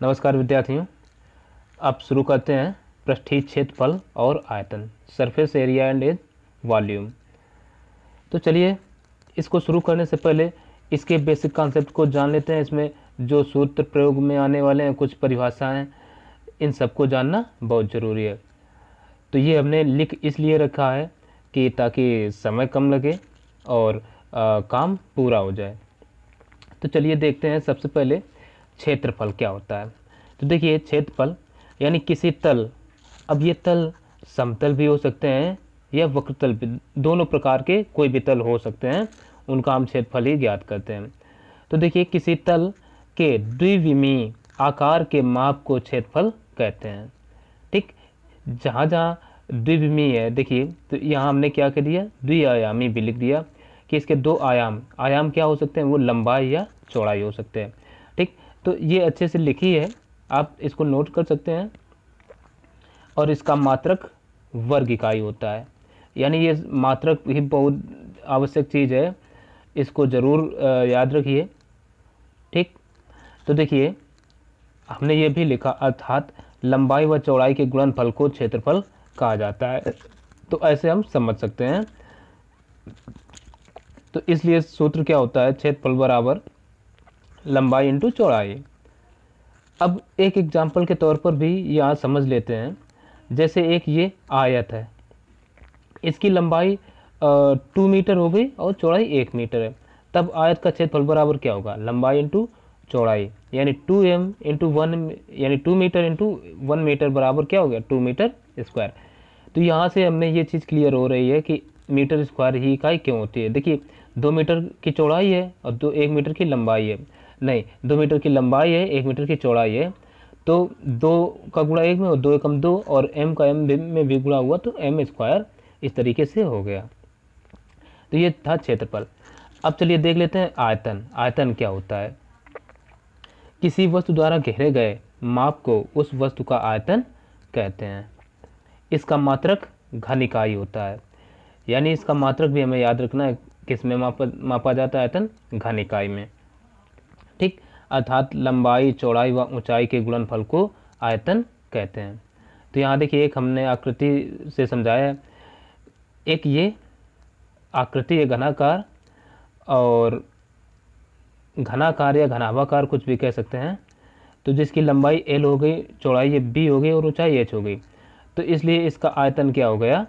नमस्कार विद्यार्थियों, अब शुरू करते हैं पृष्ठीय क्षेत्रफल और आयतन, surface area and edge volume. तो चलिए इसको शुरू करने से पहले इसके बेसिक कॉन्सेप्ट को जान लेते हैं। इसमें जो सूत्र प्रयोग में आने वाले हैं, कुछ परिभाषाएं, इन सबको जानना बहुत ज़रूरी है। तो ये हमने लिख इसलिए रखा है कि ताकि समय कम लगे और काम पूरा हो जाए। तो चलिए देखते हैं सबसे पहले क्षेत्रफल क्या होता है। तो देखिए क्षेत्रफल यानी किसी तल, अब ये तल समतल भी हो सकते हैं या वक्रतल भी, दोनों प्रकार के कोई भी तल हो सकते हैं, उनका हम क्षेत्रफल ही ज्ञात करते हैं। तो देखिए किसी तल के द्विविमीय आकार के माप को क्षेत्रफल कहते हैं। ठीक, जहाँ जहाँ द्विविमीय है, देखिए तो यहाँ हमने क्या कर दिया, द्विआयामी भी लिख दिया कि इसके दो आयाम क्या हो सकते हैं, वो लंबाई या चौड़ाई हो सकते हैं। ठीक, तो ये अच्छे से लिखी है, आप इसको नोट कर सकते हैं। और इसका मात्रक वर्ग इकाई होता है, यानी ये मात्रक ही बहुत आवश्यक चीज़ है, इसको ज़रूर याद रखिए। ठीक, तो देखिए हमने ये भी लिखा, अर्थात लंबाई व चौड़ाई के गुणनफल को क्षेत्रफल कहा जाता है। तो ऐसे हम समझ सकते हैं। तो इसलिए सूत्र क्या होता है, क्षेत्रफल बराबर लंबाई इंटू चौड़ाई। अब एक एग्जाम्पल के तौर पर भी यहाँ समझ लेते हैं। जैसे एक ये आयत है, इसकी लंबाई 2 मीटर हो गई और चौड़ाई 1 मीटर है, तब आयत का क्षेत्रफल बराबर क्या होगा, लंबाई इंटू चौड़ाई, यानी 2m इंटू 1, यानी 2 मीटर इंटू 1 मीटर बराबर क्या हो गया, 2 मीटर स्क्वायर। तो यहाँ से हमने ये चीज़ क्लियर हो रही है कि मीटर स्क्वायर ही इकाई क्यों होती है। देखिए 2 मीटर की चौड़ाई है और 1 मीटर की लंबाई है, नहीं 2 मीटर की लंबाई है, 1 मीटर की चौड़ाई है, तो 2 का गुणा 1 में और 2 एकम 2 और m का m में भी गुणा हुआ तो m स्क्वायर इस तरीके से हो गया। तो ये था क्षेत्रफल। अब चलिए देख लेते हैं आयतन। आयतन क्या होता है, किसी वस्तु द्वारा घेरे गए माप को उस वस्तु का आयतन कहते हैं। इसका मात्रक घन इकाई होता है, यानी इसका मात्रक भी हमें याद रखना है, किस में मापा जाता है, आयतन घन इकाई में। ठीक, अर्थात लंबाई चौड़ाई व ऊंचाई के गुणनफल को आयतन कहते हैं। तो यहाँ देखिए एक हमने आकृति से समझाया है, एक ये आकृति है घनाकार, और घनाकार या घनाभाकार कुछ भी कह सकते हैं, तो जिसकी लंबाई l हो गई, चौड़ाई ये b हो गई और ऊंचाई h हो गई। तो इसलिए इसका आयतन क्या हो गया,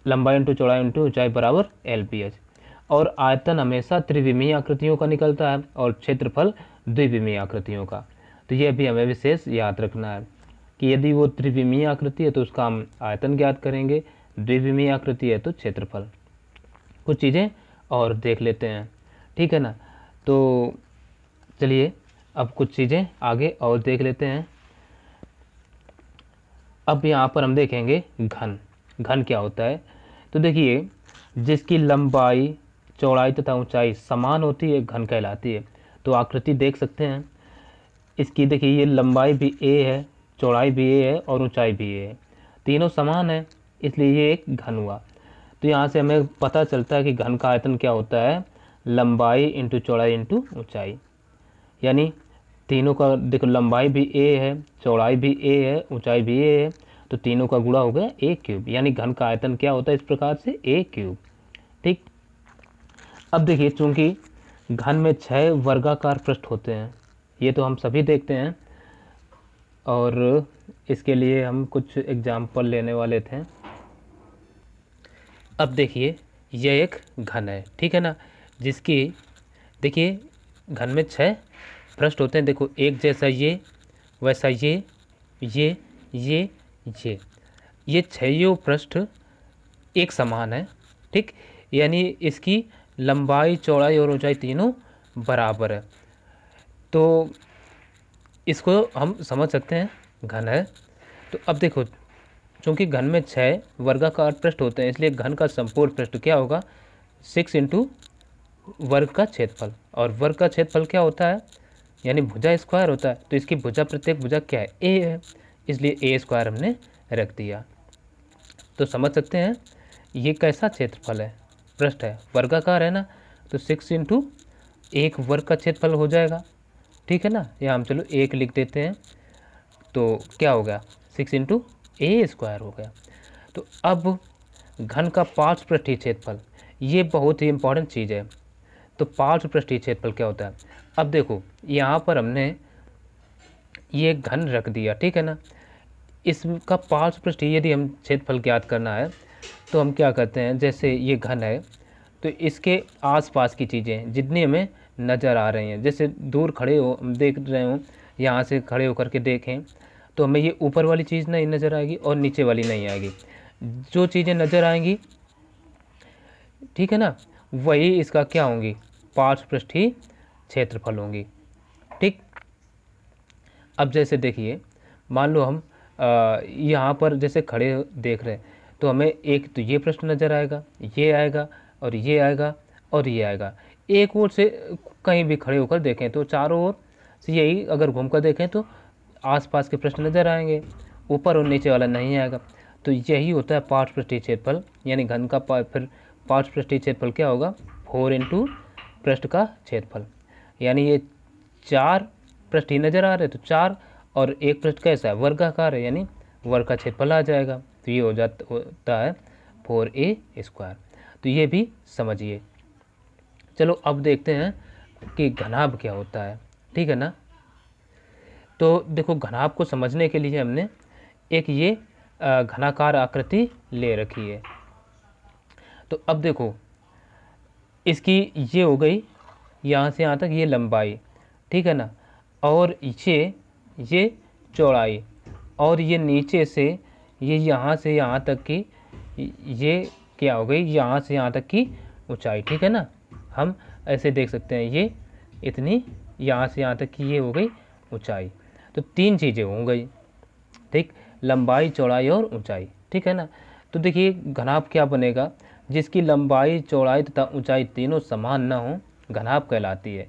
लंबाई इंटू चौड़ाई इंटू ऊंचाई बराबर LBH। और आयतन हमेशा त्रिविमीय आकृतियों का निकलता है और क्षेत्रफल द्विविमीय आकृतियों का। तो यह भी हमें विशेष याद रखना है कि यदि वो त्रिविमीय आकृति है तो उसका हम आयतन ज्ञात करेंगे, द्विविमीय आकृति है तो क्षेत्रफल। कुछ चीज़ें और देख लेते हैं, ठीक है ना। तो चलिए अब कुछ चीज़ें आगे और देख लेते हैं। अब यहाँ पर हम देखेंगे घन। घन क्या होता है, तो देखिए जिसकी लंबाई चौड़ाई तथा ऊंचाई समान होती है घन कहलाती है। तो आकृति देख सकते हैं इसकी, देखिए ये लंबाई भी a है, चौड़ाई भी a है और ऊंचाई भी a है, तीनों समान है, इसलिए ये एक घन हुआ। तो यहाँ से हमें पता चलता है कि घन का आयतन क्या होता है, लंबाई इंटू चौड़ाई इंटू ऊंचाई, यानी तीनों का देखो लंबाई भी a है, चौड़ाई भी a है, ऊंचाई भी a है, तो तीनों का गुणा हो गया a क्यूब, यानी घन का आयतन क्या होता है इस प्रकार से a क्यूब। ठीक, अब देखिए चूंकि घन में 6 वर्गाकार पृष्ठ होते हैं, ये तो हम सभी देखते हैं, और इसके लिए हम कुछ एग्जाम्पल लेने वाले थे। अब देखिए यह एक घन है, ठीक है ना, जिसकी देखिए घन में 6 पृष्ठ होते हैं। देखो एक जैसा ये, वैसा ये 6 पृष्ठ एक समान है। ठीक, यानी इसकी लंबाई चौड़ाई और ऊंचाई तीनों बराबर है, तो इसको हम समझ सकते हैं घन है। तो अब देखो चूँकि घन में 6 वर्गाकार पृष्ठ होते हैं, इसलिए घन का संपूर्ण पृष्ठ क्या होगा, 6 इंटू वर्ग का क्षेत्रफल, और वर्ग का क्षेत्रफल क्या होता है, यानी भुजा स्क्वायर होता है। तो इसकी भुजा, प्रत्येक भुजा क्या है, a है, इसलिए a स्क्वायर हमने रख दिया। तो समझ सकते हैं ये कैसा क्षेत्रफल है, पृष्ठ है, वर्गाकार है ना, तो 6 इंटू 1 वर्ग का क्षेत्रफल हो जाएगा। ठीक है ना। यहाँ हम चलो 1 लिख देते हैं, तो क्या हो गया 6 इंटू ए स्क्वायर हो गया। तो अब घन का पार्श्वपृष्ठीय क्षेत्रफल, ये बहुत ही इम्पॉर्टेंट चीज़ है। तो पार्श्वपृष्ठीय क्षेत्रफल क्या होता है, अब देखो यहाँ पर हमने ये घन रख दिया, ठीक है ना। इसका पार्श्वपृष्ठीय यदि हम क्षेत्रफल ज्ञात करना है तो हम क्या करते हैं, जैसे ये घन है तो इसके आसपास की चीज़ें जितनी हमें नज़र आ रही हैं, जैसे दूर खड़े हो हम देख रहे हो, यहाँ से खड़े होकर के देखें तो हमें ये ऊपर वाली चीज़ नहीं नज़र आएगी और नीचे वाली नहीं आएगी। जो चीज़ें नज़र आएंगी, ठीक है ना, वही इसका क्या होंगी, पार्श्वपृष्ठीय क्षेत्रफल होंगी। ठीक, अब जैसे देखिए मान लो हम यहाँ पर जैसे खड़े देख रहे हैं तो हमें एक तो ये प्रश्न नज़र आएगा, ये आएगा और ये आएगा और ये आएगा। एक ओर से कहीं भी खड़े होकर देखें तो चारों ओर से यही अगर घूम कर देखें तो आसपास के प्रश्न नज़र आएंगे, ऊपर और नीचे वाला नहीं आएगा। तो यही होता है पार्श्वपृष्ठीय क्षेत्रफल, यानी घन का फिर पार्श्वपृष्ठीय क्षेत्रफल क्या होगा 4 इंटू पृष्ठ का क्षेत्रफल। यानी ये 4 पृष्ठ ही नज़र आ रहे तो 4 और एक पृष्ठ कैसा है वर्गाकार है, यानी वर्ग का क्षेत्रफल आ जाएगा। तो ये होता है 4a स्क्वायर। तो ये भी समझिए। चलो अब देखते हैं कि घनाभ क्या होता है, ठीक है ना। तो देखो घनाभ को समझने के लिए हमने एक ये घनाकार आकृति ले रखी है। तो अब देखो इसकी ये हो गई यहाँ से यहाँ तक ये लंबाई, ठीक है ना, और ये चौड़ाई, और ये नीचे से ये यहाँ से यहाँ तक की ये क्या हो गई, यहाँ से यहाँ तक की ऊंचाई, ठीक है ना। हम ऐसे देख सकते हैं ये इतनी यहाँ से यहाँ तक की ये हो गई ऊंचाई। तो 3 चीज़ें हो गई, ठीक, लंबाई चौड़ाई और ऊंचाई, ठीक है ना। तो देखिए घनाभ क्या बनेगा, जिसकी लंबाई चौड़ाई तथा ऊंचाई तीनों समान ना हो घनाभ कहलाती है।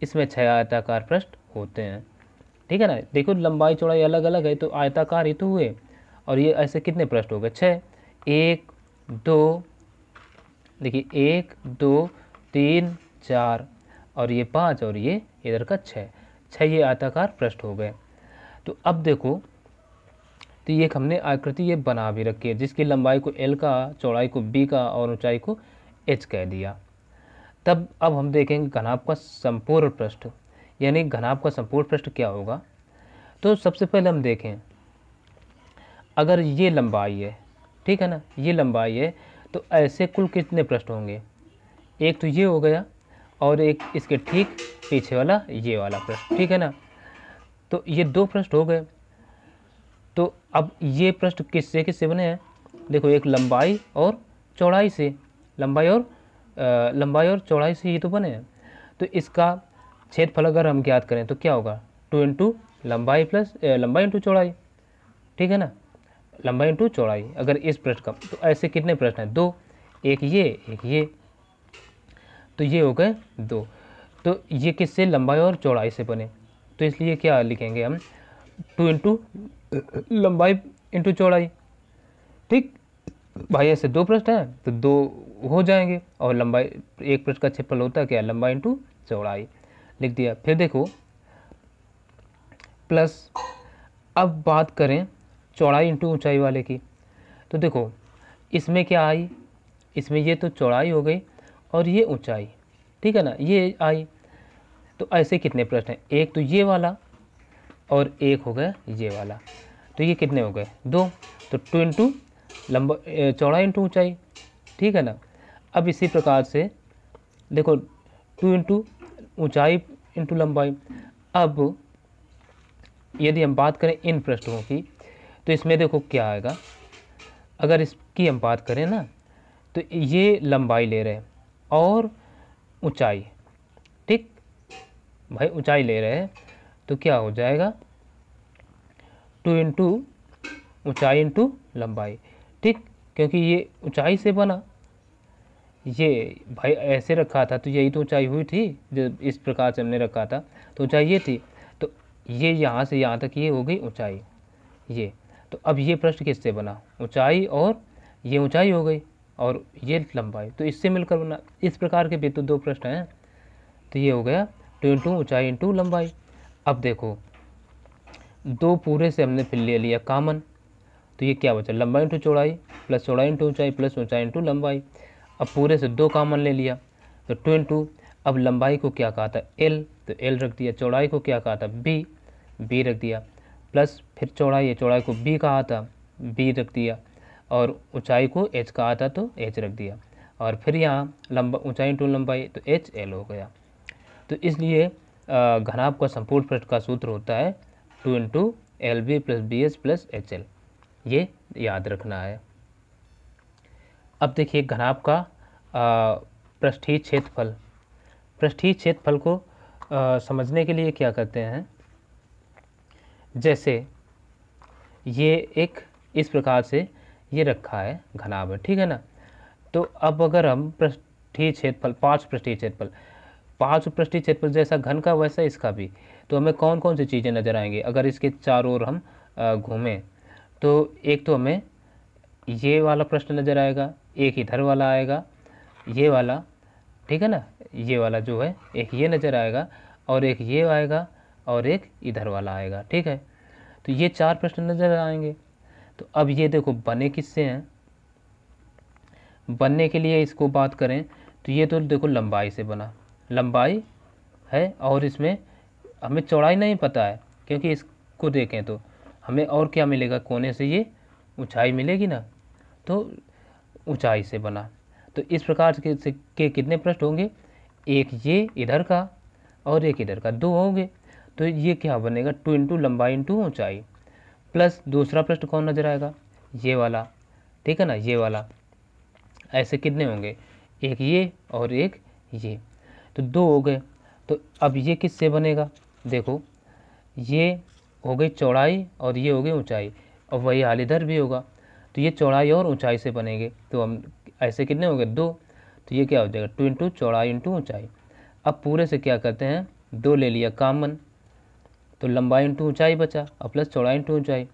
इसमें 6 आयताकार पृष्ठ होते हैं, ठीक है ना। देखो लंबाई चौड़ाई अलग अलग है तो आयताकार ही तो हुए, और ये ऐसे कितने पृष्ठ हो गए 6, 1 2, देखिए 1 2 3 4 और ये 5 और ये इधर का 6 ये आयताकार पृष्ठ हो गए। तो अब देखो तो ये हमने आकृति ये बना भी रखी है, जिसकी लंबाई को L का, चौड़ाई को B का और ऊंचाई को H कह दिया। तब अब हम देखेंगे घनाभ का संपूर्ण पृष्ठ, यानी घनाभ का संपूर्ण पृष्ठ क्या होगा। तो सबसे पहले हम देखें, अगर ये लंबाई है, ठीक है ना, ये लंबाई है तो ऐसे कुल कितने पृष्ठ होंगे, एक तो ये हो गया और एक इसके ठीक पीछे वाला ये वाला पृष्ठ, ठीक है ना। तो ये 2 पृष्ठ हो गए। तो अब ये पृष्ठ किससे किससे बने हैं, देखो एक लंबाई और चौड़ाई से, लंबाई और चौड़ाई से ये तो बने हैं। तो इसका क्षेत्रफल अगर हम ज्ञात करें तो क्या होगा 2 इंटू लंबाई प्लस लंबाई इंटू चौड़ाई, ठीक है ना, लंबाई इंटू चौड़ाई। अगर इस पृष्ठ का तो ऐसे कितने पृष्ठ हैं 2, एक ये, तो ये हो गए 2। तो ये किससे लंबाई और चौड़ाई से बने, तो इसलिए क्या लिखेंगे हम 2 इंटू लंबाई इंटू चौड़ाई, ठीक भाई। ऐसे 2 पृष्ठ हैं तो 2 हो जाएंगे, और लंबाई एक पृष्ठ का क्षेत्रफल होता है क्या लंबाई इंटू चौड़ाई, लिख दिया। फिर देखो प्लस, अब बात करें चौड़ाई इंटू ऊंचाई वाले की, तो देखो इसमें क्या आई, इसमें ये तो चौड़ाई हो गई और ये ऊंचाई, ठीक है ना, ये आई। तो ऐसे कितने पृष्ठ हैं, एक तो ये वाला और एक हो गया ये वाला, तो ये कितने हो गए 2। तो 2 इंटू चौड़ाई इंटू ऊंचाई, ठीक है ना। अब इसी प्रकार से देखो 2 इंटू ऊंचाई इंटू लंबाई। अब यदि हम बात करें इन पृष्ठों की तो इसमें देखो क्या आएगा, अगर इसकी हम बात करें ना तो ये लंबाई ले रहे हैं और ऊंचाई, ठीक भाई ऊंचाई ले रहे हैं, तो क्या हो जाएगा 2 इंटू ऊँचाई इंटू लंबाई, ठीक, क्योंकि ये ऊंचाई से बना, ये भाई ऐसे रखा था तो यही तो ऊंचाई हुई थी, जो इस प्रकार से हमने रखा था तो ऊंचाई ये थी। तो ये यहाँ से यहाँ तक ये हो गई ऊंचाई ये। तो अब ये पृष्ठ किससे बना, ऊंचाई और ये ऊंचाई हो गई और ये लंबाई, तो इससे मिलकर बना। इस प्रकार के भी तो 2 पृष्ठ हैं, तो ये हो गया 2 इंटू ऊँचाई इंटू लंबाई। अब देखो दो पूरे से हमने फिर ले लिया कॉमन, तो ये क्या बचा, लंबाई इंटू चौड़ाई प्लस चौड़ाई इंटू ऊंचाई प्लस ऊंचाई इंटू लंबाई। अब पूरे से दो कॉमन ले लिया तो 2 इंटू, अब लंबाई को क्या कहा था एल, तो एल रख दिया, चौड़ाई को क्या कहा था बी, बी रख दिया, प्लस फिर चौड़ाई है, चौड़ाई को बी कहा था, बी रख दिया, और ऊंचाई को एच कहा था तो एच रख दिया, और फिर यहाँ लंबा ऊंचाई इंटू लंबाई तो एच एल हो गया। तो इसलिए घनाभ का संपूर्ण पृष्ठ का सूत्र होता है 2 into L B plus B H plus H L, ये याद रखना है। अब देखिए घनाभ का पृष्ठीय क्षेत्रफल, पृष्ठीय क्षेत्रफल को समझने के लिए क्या करते हैं, जैसे ये एक इस प्रकार से ये रखा है घनाभ है, ठीक है ना। तो अब अगर हम पृष्ठीय क्षेत्रफल, पाँच पृष्ठीय क्षेत्रफल जैसा घन का वैसा इसका भी, तो हमें कौन कौन सी चीज़ें नज़र आएंगी अगर इसके चारों ओर हम घूमें, तो एक तो हमें ये वाला प्रश्न नज़र आएगा, एक इधर वाला आएगा, ये वाला, ठीक है ना, ये वाला जो है एक ये नज़र आएगा, और एक ये आएगा, और एक इधर वाला आएगा, ठीक है। तो ये चार प्रश्न नज़र आएंगे। तो अब ये देखो बने किससे हैं, बनने के लिए इसको बात करें तो ये तो देखो लंबाई से बना, लंबाई है, और इसमें हमें चौड़ाई नहीं पता है, क्योंकि इसको देखें तो हमें और क्या मिलेगा, कोने से ये ऊंचाई मिलेगी ना, तो ऊंचाई से बना। तो इस प्रकार के कितने पृष्ठ होंगे, एक ये इधर का और एक इधर का, दो होंगे। तो ये क्या बनेगा 2 इंटू लंबाई इंटू ऊंचाई, प्लस दूसरा पृष्ठ कौन नजर आएगा, ये वाला, ठीक है ना, ये वाला। ऐसे कितने होंगे, एक ये और एक ये, तो दो हो गए। तो अब ये किससे बनेगा, देखो ये हो गई चौड़ाई और ये हो गई ऊंचाई, और वही हाल इधर भी होगा, तो ये चौड़ाई और ऊंचाई से बनेंगे। तो हम ऐसे कितने हो गए, दो, तो ये क्या हो जाएगा 2 इंटू चौड़ाई इंटू ऊंचाई। अब पूरे से क्या करते हैं, दो ले लिया कॉमन, तो लंबाई इंटू ऊंचाई बचा, और प्लस चौड़ाई इंटू ऊंचाई।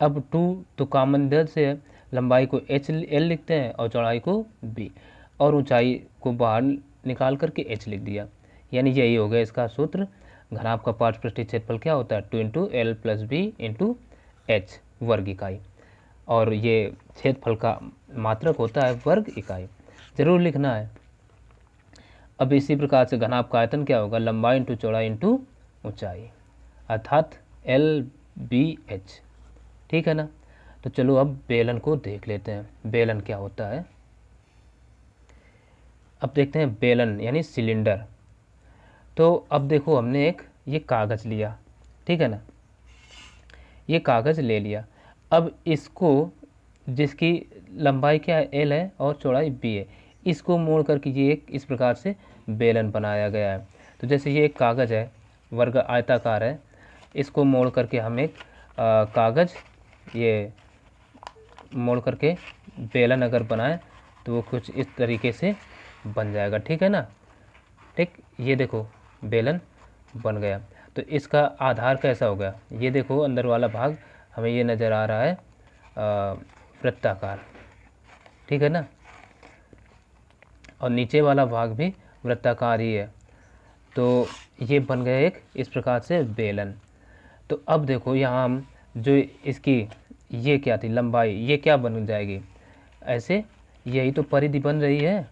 अब 2 तो कॉमन इधर से है, लंबाई को एच एल लिखते हैं और चौड़ाई को बी, और ऊंचाई को बाहर निकाल करके एच लिख दिया। यानी यही हो गया इसका सूत्र। घनाभ का पार्श्व पृष्ठीय क्षेत्रफल क्या होता है 2 into L plus B into H वर्ग इकाई, और ये क्षेत्रफल का मात्रक होता है वर्ग इकाई, जरूर लिखना है। अब इसी प्रकार से घनाभ का आयतन क्या होगा, लंबाई इंटू चौड़ाई इंटू ऊंचाई, अर्थात एल बी एच, ठीक है ना। तो चलो अब बेलन को देख लेते हैं, बेलन क्या होता है। अब देखते हैं बेलन यानी सिलेंडर। तो अब देखो हमने एक ये कागज़ लिया, ठीक है ना, ये कागज़ ले लिया। अब इसको, जिसकी लंबाई क्या है एल है और चौड़ाई बी है, इसको मोड़ करके ये एक इस प्रकार से बेलन बनाया गया है। तो जैसे ये एक कागज़ है, वर्ग आयताकार है, इसको मोड़ करके हम एक कागज़ ये मोड़ करके बेलन अगर बनाए तो वो कुछ इस तरीके से बन जाएगा, ठीक है ना। ठीक, ये देखो बेलन बन गया। तो इसका आधार कैसा होगा, ये देखो अंदर वाला भाग हमें ये नज़र आ रहा है वृत्ताकार, ठीक है ना, और नीचे वाला भाग भी वृत्ताकार ही है। तो ये बन गया एक इस प्रकार से बेलन। तो अब देखो यहाँ हम जो इसकी ये क्या थी लंबाई, ये क्या बन जाएगी ऐसे, यही तो परिधि बन रही है,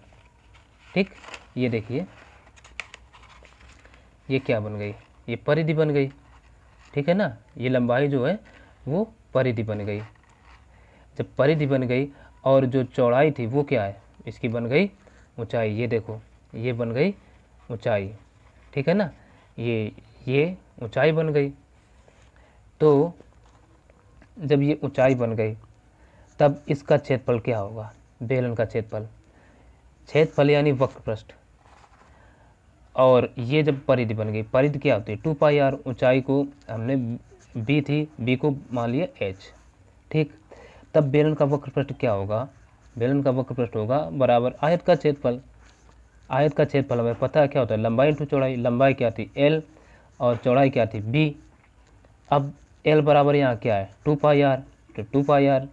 ठीक। ये देखिए ये क्या बन गई, ये परिधि बन गई, ठीक है ना। ये लंबाई जो है वो परिधि बन गई। जब परिधि बन गई और जो चौड़ाई थी वो क्या है, इसकी बन गई ऊंचाई। ये देखो ये बन गई ऊंचाई, ठीक है ना, ये ऊंचाई बन गई। तो जब ये ऊंचाई बन गई तब इसका क्षेत्रफल क्या होगा, बेलन का क्षेत्रफल यानी वक्र पृष्ठ। और ये जब परिधि बन गई, परिधि क्या होती है 2 पाई आर, ऊंचाई को हमने बी थी, बी को मान लिया एच, ठीक। तब बेलन का वक्र पृष्ठ क्या होगा, बेलन का वक्र पृष्ठ होगा बराबर आयत का क्षेत्रफल। आयत का क्षेत्रफल हमें पता है क्या होता है, लंबाई इंटू चौड़ाई। लंबाई क्या थी एल और चौड़ाई क्या थी बी। अब एल बराबर यहाँ क्या है 2 पाई आर, तो 2 पाई आर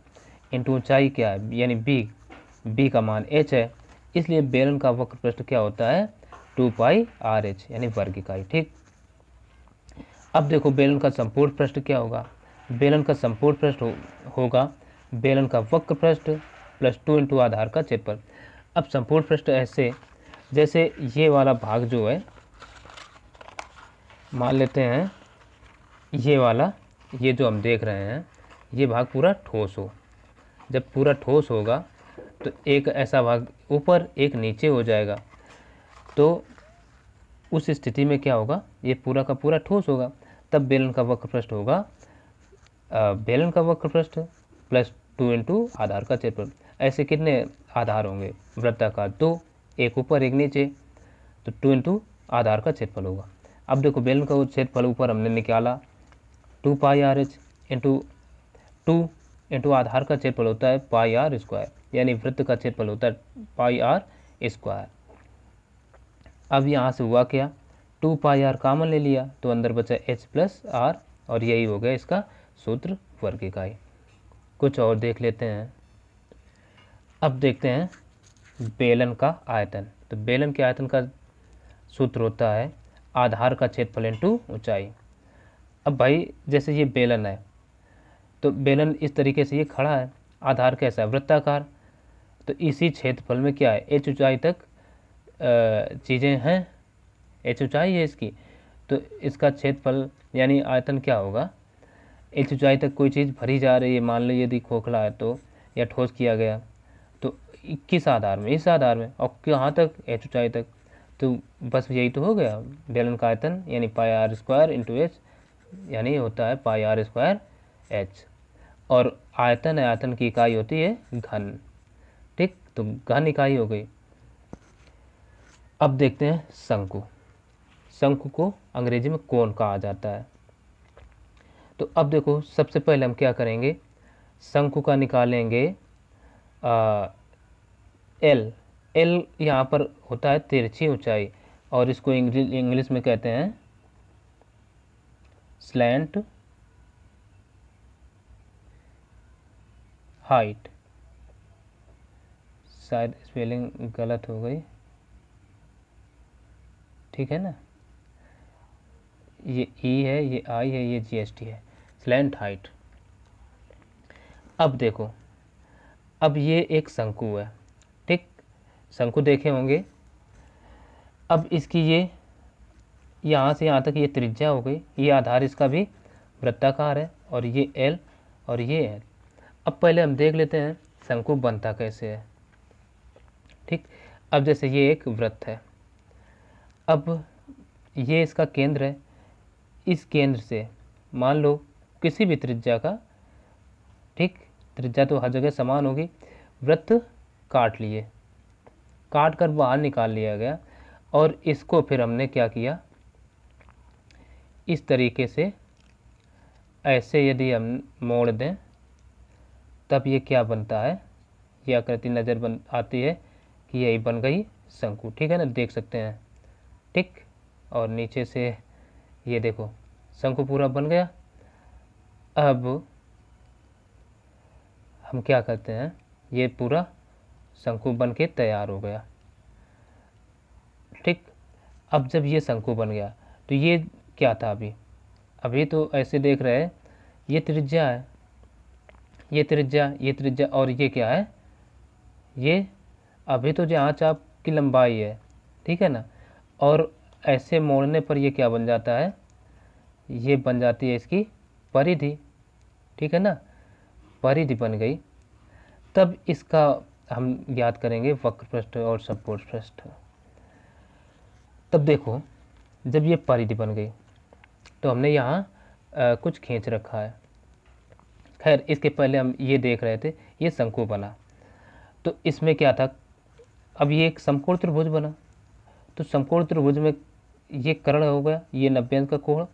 इंटू ऊंचाई क्या है यानी बी का मान एच है, इसलिए बेलन का वक्र पृष्ठ क्या होता है 2 पाई आर एच यानी वर्ग इकाई, ठीक। अब देखो बेलन का संपूर्ण पृष्ठ क्या होगा। बेलन का संपूर्ण पृष्ठ होगा बेलन का वक्र पृष्ठ प्लस 2 इंटू आधार का क्षेत्रफल। अब संपूर्ण पृष्ठ ऐसे, जैसे ये वाला भाग जो है, मान लेते हैं ये वाला, ये जो हम देख रहे हैं ये भाग पूरा ठोस हो। जब पूरा ठोस होगा तो एक ऐसा भाग ऊपर एक नीचे हो जाएगा, तो उस स्थिति में क्या होगा, ये पूरा का पूरा ठोस होगा। तब बेलन का वक्र पृष्ठ होगा बेलन का वक्र पृष्ठ प्लस 2 इंटू आधार का क्षेत्रफल। ऐसे कितने आधार होंगे वृत्ताकार, 2, एक ऊपर एक नीचे, तो 2 इंटू आधार का क्षेत्रफल होगा। अब देखो बेलन का क्षेत्रफल ऊपर हमने निकाला 2 पाई आर एच इंटू 2 इंटू आधार का क्षेत्रफल होता है पाई आर स्क्वायर, यानी वृत्त का क्षेत्रफल होता है पाई आर स्क्वायर। अब यहाँ से हुआ क्या, 2 पाई आर कॉमन ले लिया तो अंदर बचा एच प्लस आर, और यही हो गया इसका सूत्र वर्ग इकाई। कुछ और देख लेते हैं। अब देखते हैं बेलन का आयतन। तो बेलन के आयतन का सूत्र होता है आधार का क्षेत्रफल इंटू ऊंचाई। अब भाई जैसे ये बेलन है, तो बेलन इस तरीके से ये खड़ा है, आधार कैसा है वृत्ताकार, तो इसी क्षेत्रफल में क्या है, एच ऊंचाई तक चीज़ें हैं, एच ऊंचाई है इसकी, तो इसका क्षेत्रफल यानी आयतन क्या होगा, एच ऊंचाई तक कोई चीज़ भरी जा रही है, मान लो यदि खोखला है तो, या ठोस किया गया तो किस आधार में, इस आधार में, और कहाँ तक, एच ऊंचाई तक, तो बस यही तो हो गया बेलन का आयतन, यानी पाई आर स्क्वायर इंटू एच, यानी होता है पाई आर स्क्वायर एच। और आयतन है, आयतन की इकाई होती है घन, ठीक, तो घन इकाई हो गई। अब देखते हैं शंकु। शंकु को अंग्रेजी में कोण कहा जाता है। तो अब देखो सबसे पहले हम क्या करेंगे, शंकु का निकालेंगे एल। एल यहाँ पर होता है तिरछी ऊंचाई, और इसको इंग्लिश में कहते हैं स्लैंट हाइट। शायद स्पेलिंग गलत हो गई, ठीक है ना, ये ई है, ये आई है, ये जीएसटी है, स्लैंट हाइट। अब देखो, अब ये एक शंकु है, ठीक, शंकु देखे होंगे। अब इसकी ये यहाँ से यहाँ तक ये त्रिज्या हो गई, ये आधार इसका भी वृत्ताकार है, और ये एल और ये एल। अब पहले हम देख लेते हैं शंकु बनता कैसे है, ठीक। अब जैसे ये एक वृत्त है, अब ये इसका केंद्र है, इस केंद्र से मान लो किसी भी त्रिज्या का, ठीक, त्रिज्या तो हर जगह समान होगी, वृत्त काट लिए, काट कर बाहर निकाल लिया गया, और इसको फिर हमने क्या किया, इस तरीके से ऐसे यदि हम मोड़ दें तब ये क्या बनता है, ये आकृति नज़र आती है कि यही बन गई शंकु, ठीक है ना, देख सकते हैं, ठीक। और नीचे से ये देखो शंकु पूरा बन गया। अब हम क्या करते हैं, ये पूरा शंकु बन के तैयार हो गया, ठीक। अब जब ये शंकु बन गया तो ये क्या था, अभी तो ऐसे देख रहे हैं, ये त्रिज्या है, ये त्रिज्या, और ये क्या है, ये अभी तो जहाँ चाप की लंबाई है, ठीक है ना, और ऐसे मोड़ने पर ये क्या बन जाता है, ये बन जाती है इसकी परिधि, ठीक है ना, परिधि बन गई। तब इसका हम याद करेंगे वक्र पृष्ठ और संपूर्ण पृष्ठ। तब देखो जब ये परिधि बन गई तो हमने यहाँ कुछ खींच रखा है, खैर इसके पहले हम ये देख रहे थे, ये शंकु बना, तो इसमें क्या था, अब ये एक समकोण त्रिभुज बना, तो समकोण त्रिभुज में ये कर्ण हो गया, ये 90 अंश का कोण,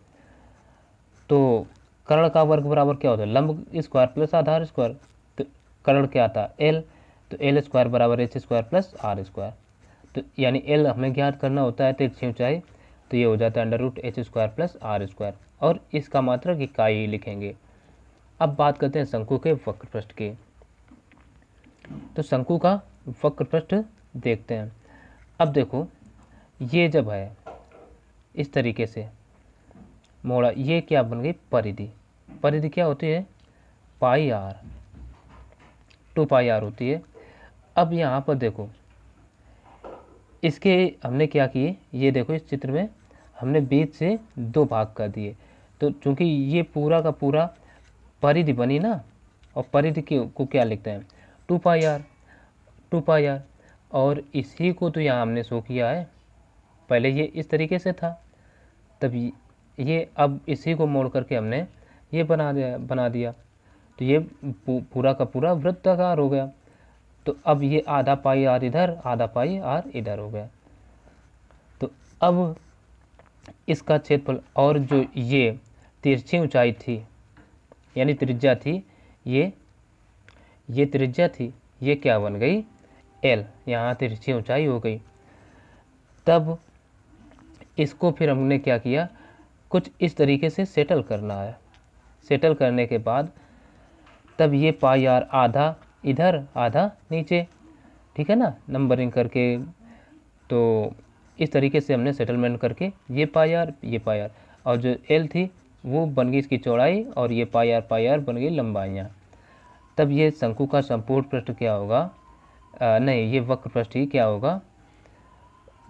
तो कर्ण का वर्ग बराबर क्या होता है, लंब स्क्वायर प्लस आधार स्क्वायर, तो कर्ण क्या था एल, तो एल स्क्वायर बराबर H square plus R square, तो यानी एल हमें ज्ञात करना होता है तिरछी ऊंचाई, तो ये हो जाता है under root H square plus R square, और इसका मात्रक इकाई लिखेंगे। अब बात करते हैं शंकु के वक्र पृष्ठ की। तो शंकु का वक्र पृष्ठ देखते हैं। अब देखो ये जब है इस तरीके से, मोड़ा, ये क्या बन गई परिधि। परिधि क्या होती है, पाई आर, 2 पाई आर होती है। अब यहाँ पर देखो इसके हमने क्या किए, ये देखो इस चित्र में हमने बीच से 2 भाग कर दिए। तो चूंकि ये पूरा का पूरा परिधि बनी ना, और परिधि को क्या लिखते हैं, 2 पाई आर, 2 पाई आर। और इसी को तो यहाँ हमने शो किया है, पहले ये इस तरीके से था, तब ये अब इसी को मोड़ करके हमने ये बना दिया। तो ये पूरा का पूरा वृत्ताकार हो गया। तो अब ये आधा पाई आर इधर, आधा पाई आर इधर हो गया। तो अब इसका क्षेत्रफल, और जो ये तिरछी ऊंचाई थी यानी त्रिज्या थी, ये त्रिज्या थी, ये क्या बन गई, एल, यहाँ तिरछी ऊंचाई हो गई। तब इसको फिर हमने क्या किया, कुछ इस तरीके से सेटल करना है। सेटल करने के बाद तब ये पाई आर आधा इधर आधा नीचे, ठीक है ना, नंबरिंग करके। तो इस तरीके से हमने सेटलमेंट करके ये पाई आर और जो एल थी वो बन गई इसकी चौड़ाई, और ये पाई आर बन गई लंबाइयाँ। तब ये शंकु का संपूर्ण पृष्ठ क्या होगा, नहीं ये वक्र पृष्ठ ही क्या होगा,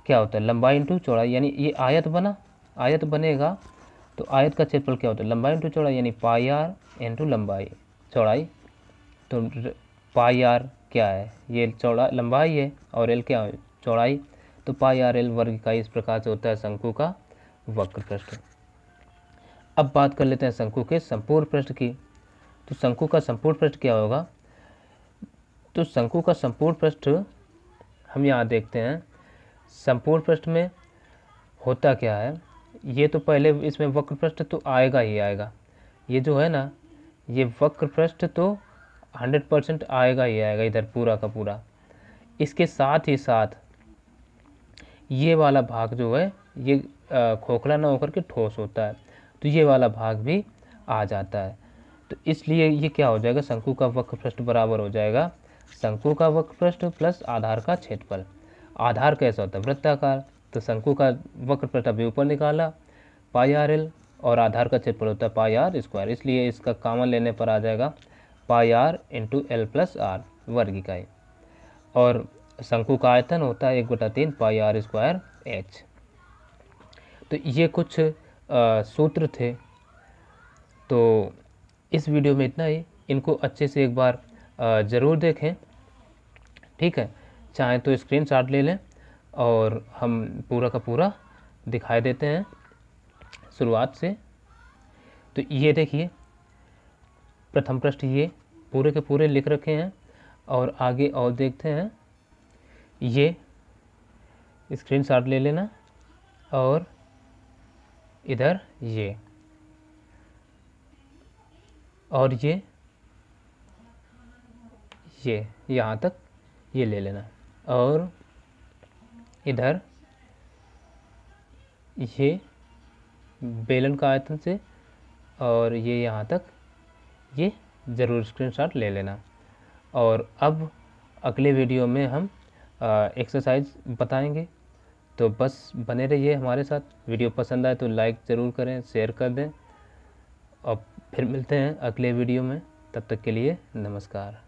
क्या होता है, लंबाई इंटू चौड़ाई। यानी ये आयत बना, आयत बनेगा तो आयत का क्षेत्रफल क्या होता है, लंबाई इंटू चौड़ाई, यानी पाई आर इंटू लंबाई चौड़ाई। तो पाई आर क्या है, ये चौड़ा लंबाई है, और एल क्या है, चौड़ाई। तो पाई आर एल वर्ग का इस प्रकार से होता है शंकु का वक्र पृष्ठ। अब बात कर लेते हैं शंकु के संपूर्ण पृष्ठ की। तो शंकु का संपूर्ण पृष्ठ क्या होगा, तो शंकु का संपूर्ण पृष्ठ हम यहाँ देखते हैं। संपूर्ण पृष्ठ में होता क्या है, ये तो पहले इसमें वक्र पृष्ठ तो आएगा ही आएगा, ये जो है ना, ये वक्र पृष्ठ तो 100% आएगा ही आएगा इधर पूरा का पूरा। इसके साथ ही साथ ये वाला भाग जो है ये खोखला ना होकर के ठोस होता है, तो ये वाला भाग भी आ जाता है। तो इसलिए ये क्या हो जाएगा, शंकु का वक्र पृष्ठ बराबर हो जाएगा शंकु का वक्र पृष्ठ प्लस आधार का क्षेत्रफल। आधार कैसा होता है, वृत्ताकार। तो शंकु का वक्र पृष्ठ अभी ऊपर निकाला पाई आर एल, और आधार का क्षेत्रफल होता है पाई आर स्क्वायर, इसलिए इसका कॉमन लेने पर आ जाएगा pi R into L plus R वर्ग इकाई। और शंकु का आयतन होता है 1/3 पाई आर स्क्वायर एच। तो ये कुछ सूत्र थे। तो इस वीडियो में इतना ही, इनको अच्छे से एक बार ज़रूर देखें, ठीक है। चाहें तो स्क्रीनशॉट ले लें, और हम पूरा का पूरा दिखाई देते हैं शुरुआत से। तो ये देखिए प्रथम पृष्ठ ये पूरे के पूरे लिख रखे हैं, और आगे और देखते हैं, ये स्क्रीनशॉट ले लेना, और इधर ये, और ये यहाँ तक ये ले लेना, और इधर ये बेलन का आयतन से, और ये यहाँ तक ये ज़रूर स्क्रीनशॉट ले लेना। और अब अगले वीडियो में हम एक्सरसाइज बताएंगे, तो बस बने रहिए हमारे साथ। वीडियो पसंद आए तो लाइक ज़रूर करें, शेयर कर दें, और फिर मिलते हैं अगले वीडियो में। तब तक के लिए नमस्कार।